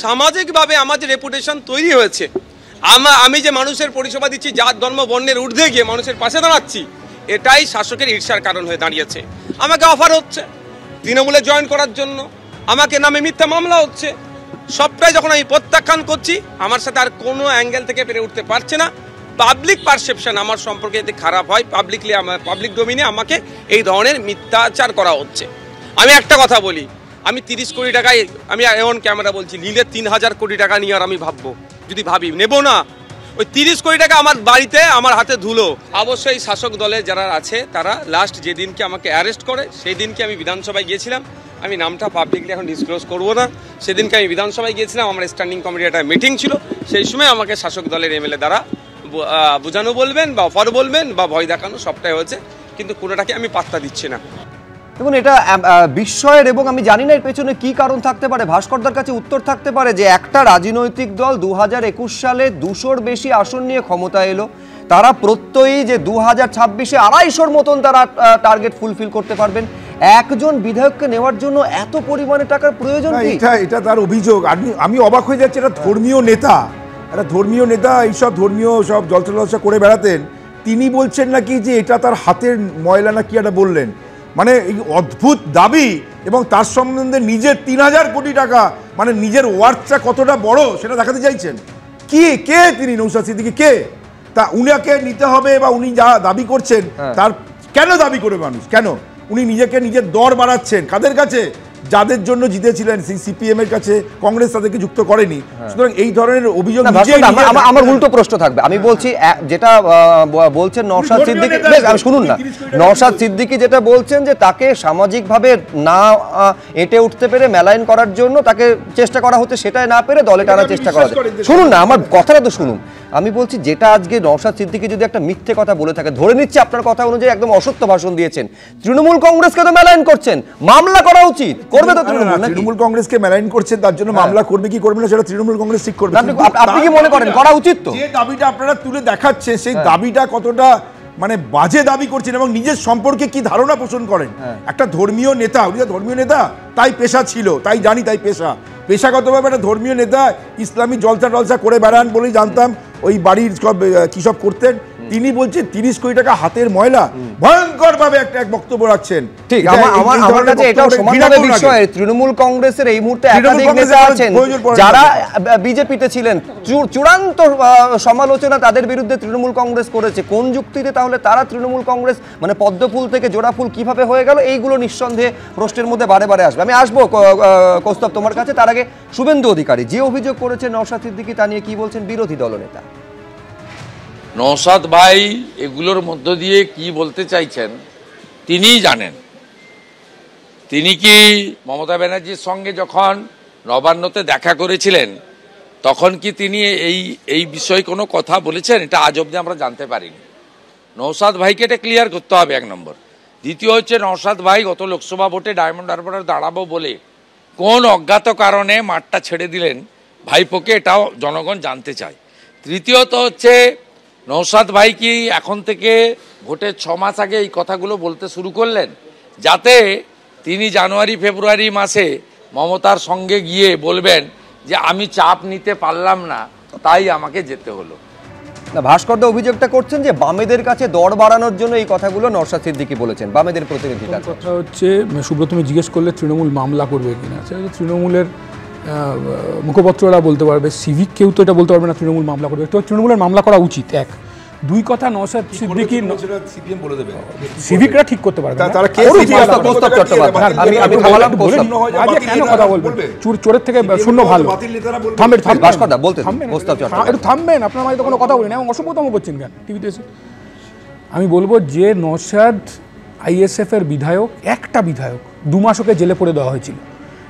সামাজিকভাবে আমার যে রেপুটেশন তৈরি হয়েছে, আমি যে মানুষের পরিষেবা দিচ্ছি, জাত ধর্ম বর্ণের ঊর্ধ্বে গিয়ে মানুষের পাশে দাঁড়াচ্ছি, এটাই শাসকের ঈর্ষার কারণ হয়ে দাঁড়িয়েছে। আমাকে অফার হচ্ছে তৃণমূলে জয়েন করার জন্য, আমাকে নামে মিথ্যা মামলা হচ্ছে, সবটাই যখন আমি প্রত্যাখ্যান করছি, আমার সাথে আর কোনো অ্যাঙ্গেল থেকে পেরে উঠতে পারছে না। পাবলিক পারসেপশন আমার সম্পর্কে যদি খারাপ হয়, পাবলিক ডোমিনে আমাকে এই ধরনের মিথ্যাচার করা হচ্ছে। আমি একটা কথা বলি, আমি 30 কোটি টাকায়, আমি এমন ক্যামেরা বলছি, নিলে 3000 কোটি টাকা নিয়ে আর আমি ভাববো, যদি ভাবি নেব না। ওই 30 কোটি টাকা আমার বাড়িতে আমার হাতে ধুলো। অবশ্যই শাসক দলের যারা আছে তারা লাস্ট যেদিনকে আমাকে অ্যারেস্ট করে সেই দিনকে আমি বিধানসভায় গিয়েছিলাম, আমি নামটা পাবলিকলি এখন ডিসক্লোজ করবো না, সেদিনকে আমি বিধানসভায় গিয়েছিলাম, আমার স্ট্যান্ডিং কমিটির একটা মিটিং ছিল, সেই সময় আমাকে শাসক দলের এমএলএ দ্বারা বোঝানো বলবেন বা অফার বলবেন বা ভয় দেখানো সবটাই হয়েছে, কিন্তু কোনোটাকে আমি পাত্তা দিচ্ছি না। দেখুন, এটা বিস্ময়ের, এবং আমি জানি না এর পেছনে কি কারণ থাকতে পারে। ভাস্করদার কাছে উত্তর থাকতে পারে যে একটা রাজনৈতিক দল 2021 সালে 200-র বেশি আসন নিয়ে ক্ষমতা এলো, তারা প্রত্যয়ী যে 2026-এ 250-র মতন তারা টার্গেট ফুলফিল করতে পারবেন। একজন বিধায়ককে নেওয়ার জন্য এত পরিমাণে টাকার প্রয়োজন কি? এটা তার অভিযোগ। আমি অবাক হয়ে যাচ্ছি, এটা ধর্মীয় নেতা, এইসব ধর্মীয় সব জলসা করে বেড়াতেন, তিনি বলছেন নাকি যে এটা তার হাতের ময়লা না কি একটা বললেন। মানে এই অদ্ভুত দাবি, এবং তার সম্বন্ধে নিজের 3000 কোটি টাকা, মানে নিজের ওয়ার্থটা কতটা বড় সেটা দেখাতে চাইছেন। কে তিনি নওশাদ সিদ্দিকী, কে? তা উনাকে নিতে হবে, বা উনি যা দাবি করছেন তার কেন দাবি করে মানুষ, কেন উনি নিজের দর বাড়াচ্ছেন? কাদের কাছে? যাদের জন্য জিতেছিলেন, সিপিএম এর কাছে। কংগ্রেস তাদেরকে যুক্ত করেনি। সুতরাং এই ধরনের অভিযোগ আমার উল্টো প্রশ্ন থাকবে। আমি বলছি যেটা বলছেন নওশাদ সিদ্দিকী, আমি শুনুন না, নওশাদ সিদ্দিকী যেটা বলছেন যে তাকে সামাজিকভাবে না এঁটে উঠতে পেরে মেলাইন করার জন্য তাকে চেষ্টা করা হচ্ছে, সেটাই না পেরে দলে টানার চেষ্টা করা হচ্ছে। শুনুন না, আমার কথাটা তো শুনুন। আমি বলছি যেটা আজকে নওশাদ সিদ্দিকী যদি একটা মিথ্যে কথা বলে থাকে, ধরে নিচ্ছে আপনার কথা অনুযায়ী একদম অসত্য ভাষণ দিয়েছেন, তৃণমূল কংগ্রেসকে তো মেলাইন করছেন, মামলা করা উচিত। করবে তো তৃণমূল কংগ্রেসকে মেলাইন করছেন, তার জন্য মামলা করবে কি করবে না সেটা তৃণমূল কংগ্রেস ঠিক করবে। আপনি কি মনে করেন করা উচিত? তো যে দাবিটা আপনারা তুলে দেখাচ্ছেন, সেই দাবিটা কতটা মানে বাজে দাবি করছেন এবং নিজের সম্পর্কে কি ধারণা পোষণ করেন। একটা ধর্মীয় নেতা, উনি ধর্মীয় নেতা, তাই পেশা ছিল, তাই জানি, তাই পেশাগতভাবে একটা ধর্মীয় নেতা, ইসলামী জলসা করে বেড়ান বলেই জানতাম, ওই বাড়ির কি সব করতেন। তিনি বলছেন 30 কোটি টাকা হাতের ময়লা, ভয়ঙ্কর ভাবে একটা বক্তব্য রাখছেন। ঠিক, আমার কাছে এটাও সমানভাবে বিষয়। তৃণমূল কংগ্রেসের এই মুহূর্তে একাধিক নেতা আছেন যারা বিজেপিতে ছিলেন, চূড়ান্ত সমালোচনা তাদের বিরুদ্ধে তৃণমূল কংগ্রেস করেছে। কোন যুক্তিতে তাহলে তারা তৃণমূল কংগ্রেস, মানে পদ্মফুল থেকে জোড়া ফুল কিভাবে হয়ে গেল, এইগুলো নিঃসন্দেহে প্রশ্নের মধ্যে বারে বারে আসবে। আমি আসবো কৌস্তব তোমার কাছে, তার আগে শুভেন্দু অধিকারী যে অভিযোগ করেছে নওশাদ সিদ্দিকী, তা নিয়ে কি বলছেন বিরোধী দলনেতা? নওশাদ ভাই এগুলোর মধ্য দিয়ে কি বলতে চাইছেন তিনিই জানেন। তিনি কি মমতা ব্যানার্জির সঙ্গে যখন নবান্নতে দেখা করেছিলেন তখন কি তিনি এই বিষয়ে কোনো কথা বলেছেন? এটা আজ অবধি আমরা জানতে পারিনি। নওশাদ ভাইকে এটা ক্লিয়ার করতে হবে, 1 নম্বর। দ্বিতীয় হচ্ছে, নওশাদ ভাই গত লোকসভা ভোটে ডায়মন্ড হারবারে দাঁড়াবো বলে কোন অজ্ঞাত কারণে মাঠটা ছেড়ে দিলেন ভাইপোকে, এটাও জনগণ জানতে চায়। তৃতীয়ত হচ্ছে, নওশাদ ভাই কি এখন থেকে ভোটের 6 মাস আগে এই কথাগুলো বলতে শুরু করলেন যাতে তিনি জানুয়ারি ফেব্রুয়ারি মাসে মমতার সঙ্গে গিয়ে বলবেন যে আমি চাপ নিতে পারলাম না, তাই আমাকে যেতে হলো। না, ভাস্করদা অভিযোগটা করছেন যে বামেদের কাছে দর বাড়ানোর জন্য এই কথাগুলো নওশাদ সিদ্দিকী বলেছেন, বামেদের প্রতিনিধি। কথা হচ্ছে, সুব্রত তুমি জিজ্ঞেস করলে তৃণমূল মামলা করবে কিনা, তৃণমূলের মুখপত্ররা বলতে পারবে, সিভিক কেউ তো এটা বলতে পারবে না তৃণমূল মামলা করবে। তো তৃণমূলের মামলা করা উচিত। 1 2 কথা নওশাদ সিদ্দিকী সিভিকরা ঠিক করতে পারবে। চোরের থেকে শূন্য ভালো। থামবেন, আপনার মাঝে তো কোনো কথা বলি না এবং অসভ্যতম করছেন কেন টিভিতে এসে? আমি বলবো যে নওশাদ আইএসএফ এর বিধায়ক, একটা বিধায়ক 2 মাস ওকে জেলে পড়ে দেওয়া হয়েছিল।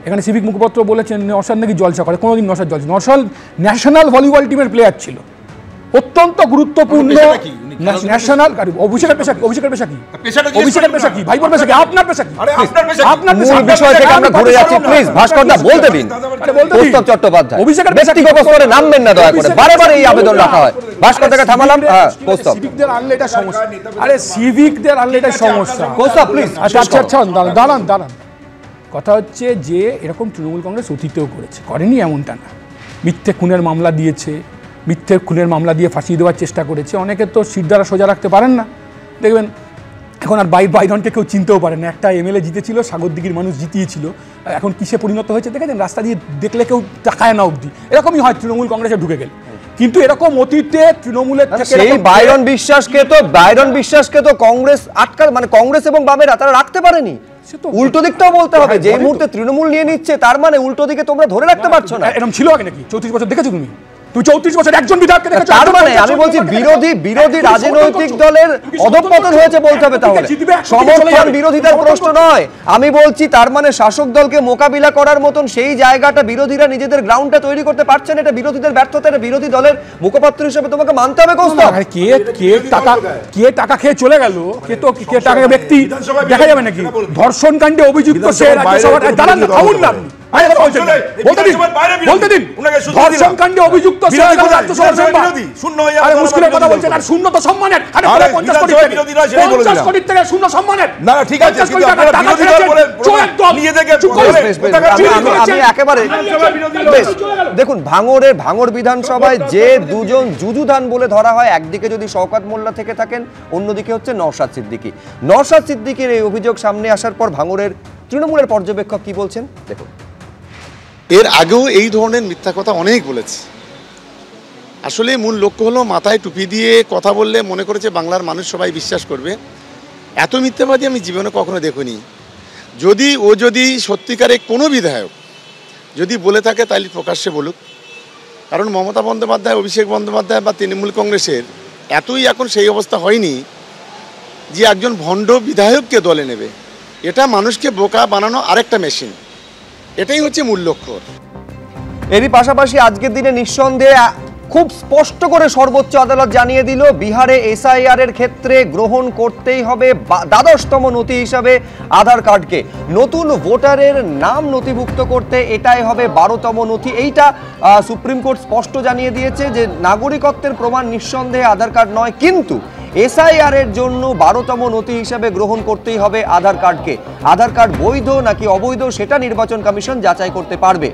এখানে সিভিক মুখপত্র বলেছেন নওশাদ নাকি জলসা করে, কোনোদিন নওশাদ জলসা। নওশাদ ন্যাশনাল ভলিবল টিমের প্লেয়ার ছিল, অত্যন্ত গুরুত্বপূর্ণ ন্যাশনাল। অভিষেকের পেশা কি? অভিষেকের পেশা কি? ভাইপোর পেশা কি? আপনার পেশা কি? আপনার বিষয় থেকে আমরা ঘুরে যাচ্ছি। প্লিজ ভাস্করদা বলতে দিন। কৌস্তব চট্টোপাধ্যায় অভিষেকের ব্যক্তিগত স্তরে নামবেন না দয়া করে, বারে বারে এই আবেদন রাখা হয়। ভাস্করদাকে থামালাম। কৌস্তব, সিভিকদের আনলে এটা সমস্যা। আরে সিভিকদের আনলে এটা সমস্যা। কৌস্তব প্লিজ। আচ্ছা দাঁড়ান। কথা হচ্ছে যে এরকম তৃণমূল কংগ্রেস অতীতেও করেছে, করেনি এমনটা না। মিথ্যে খুনের মামলা দিয়েছে, মিথ্যে খুনের মামলা দিয়ে ফাঁসিয়ে দেওয়ার চেষ্টা করেছে। অনেকে তো শির দ্বারা সোজা রাখতে পারেন না, দেখবেন এখন আর বাইরনকে কেউ চিনতেও পারে না। একটা এমএলএ জিতেছিল, সাগরদিঘির মানুষ জিতিয়েছিল, এখন কিসে পরিণত হয়েছে দেখেছেন? রাস্তা দিয়ে দেখলে কেউ তাকায় না অবধি। এরকমই হয় তৃণমূল কংগ্রেসে ঢুকে গেলে। কিন্তু এরকম অতীতে তৃণমূলের সেই বাইরন বিশ্বাসকে তো কংগ্রেস মানে কংগ্রেস এবং বামেরা তারা রাখতে পারেনি। উল্টো দিকটাও বলতে হবে, যে মুহূর্তে তৃণমূল নিয়ে নিচ্ছে তার মানে উল্টো দিকে তোমরা ধরে রাখতে পারছো না। এরকম ছিল আগে নাকি? 34 বছর দেখেছো তুমি? 34 বছর একজন বিধায়ককে দেখেছো? তার মানে আমি বলছি বিরোধী রাজনৈতিক দলের অধঃপতন হয়েছে বলতে হবে। তাহলে সমর্থন বিরোধিতার প্রশ্ন নয়। আমি বলছি তার মানে শাসক দলকে মোকাবিলা করার মতন সেই জায়গাটা বিরোধীরা নিজেদের গ্রাউন্ডটা তৈরি করতে পারছে না। এটা বিরোধীদের ব্যর্থতা, এটা বিরোধী দলের মুখপাত্র হিসেবে তোমাকে মানতে হবে। কে টাকা খেয়ে চলে গেল, কে টাকা ব্যক্তি দেখা যাবে নাকি? ধর্ষণ কাণ্ডে অভিযুক্ত সে রাজ্যসভার দাঁড়ান না, খাউন না বলতে দিন। ধর্ষণ কাণ্ডে অভিযুক্ত মুশকিলের কথা বলছেন। আর শূন্য তো সম্মানের, 50 কোটি থেকে শূন্য সম্মানের। আমি একেবারে দেখুন, ভাঙড় বিধানসভায় যে দুজন যুযুধান বলে ধরা হয়, একদিকে যদি শওকত মোল্লা থেকে থাকেন, অন্যদিকে হচ্ছে নওশাদ সিদ্দিকী। নওশাদ সিদ্দিকীর এই অভিযোগ সামনে আসার পর ভাঙড়ের তৃণমূলের পর্যবেক্ষক কি বলছেন দেখুন। এর আগেও এই ধরনের মিথ্যা কথা অনেক বলেছে। আসলে মূল লক্ষ্য হলো মাথায় টুপি দিয়ে কথা বললে মনে করেছে বাংলার মানুষ সবাই বিশ্বাস করবে। এত মিথ্যাবাদী আমি জীবনে কখনো দেখিনি। যদি সত্যিকারে কোনো বিধায়ক যদি বলে থাকে তাহলে প্রকাশ্যে বলুক। কারণ মমতা বন্দ্যোপাধ্যায়, অভিষেক বন্দ্যোপাধ্যায় বা তৃণমূল কংগ্রেসের এতই এখন সেই অবস্থা হয়নি যে একজন ভণ্ড বিধায়ককে দলে নেবে। এটা মানুষকে বোকা বানানো আরেকটা মেশিন, এটাই হচ্ছে মূল লক্ষ্য। এরই পাশাপাশি আজকের দিনে নিঃসন্দেহে খুব স্পষ্ট করে সর্বোচ্চ আদালত জানিয়ে দিল, বিহারে এসআইআর এর ক্ষেত্রে গ্রহণ করতেই হবে দ্বাদশতম নথি হিসাবে আধার কার্ডকে। নতুন ভোটারের নাম নথিভুক্ত করতে এটাই হবে 12তম নথি। এইটা সুপ্রিম কোর্ট স্পষ্ট জানিয়ে দিয়েছে যে নাগরিকত্বের প্রমাণ নিঃসন্দেহে আধার কার্ড নয়, কিন্তু এসআইআর এর জন্য 12তম নথি হিসাবে গ্রহণ করতেই হবে আধার কার্ডকে। আধার কার্ড বৈধ নাকি অবৈধ সেটা নির্বাচন কমিশন যাচাই করতে পারবে।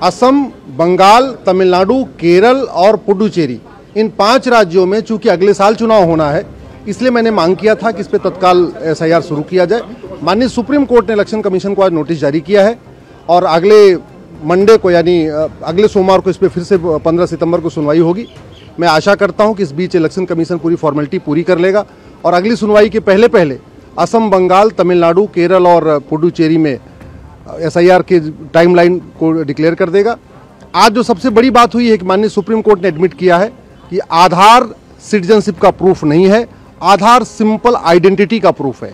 असम, बंगाल, तमिलनाडु, केरल और पुडुचेरी, इन 5 राज्यों में चूंकि अगले साल चुनाव होना है, इसलिए मैंने मांग किया था कि इस पर तत्काल एसआईआर शुरू किया जाए। माननीय सुप्रीम कोर्ट ने इलेक्शन कमीशन को आज नोटिस जारी किया है और अगले मंडे को यानी अगले सोमवार को इस पर फिर से 15 सितंबर को सुनवाई होगी। मैं आशा करता हूं कि इस बीच इलेक्शन कमीशन पूरी फॉर्मेलिटी पूरी कर लेगा और अगली सुनवाई के पहले असम, बंगाल, तमिलनाडु, केरल और पुडुचेरी में एसआईआर के टाइमलाइन को डिक्लेयर कर देगा। आज जो सबसे बड़ी बात हुई है कि माननीय सुप्रीम कोर्ट ने एडमिट किया है कि आधार सिटीजनशिप का प्रूफ नहीं है, आधार सिंपल आइडेंटिटी का प्रूफ है।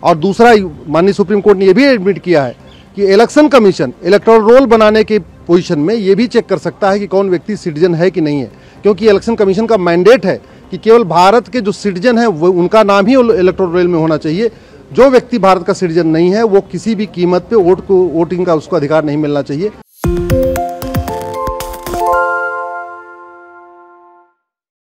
और दूसरा, माननीय सुप्रीम कोर्ट ने यह भी एडमिट किया है कि इलेक्शन कमीशन इलेक्टोरल रोल बनाने के पोजीशन में ये भी चेक कर सकता है कि कौन व्यक्ति सिटीजन है कि नहीं है, क्योंकि इलेक्शन कमीशन का मैंडेट है कि केवल भारत के जो सिटीजन है वो उनका नाम ही इलेक्टोरल रोल में होना चाहिए। जो व्यक्ति भारत का सिटीजन नहीं है वो किसी भी कीमत पे वोटिंग का उसको अधिकार नहीं मिलना चाहिए।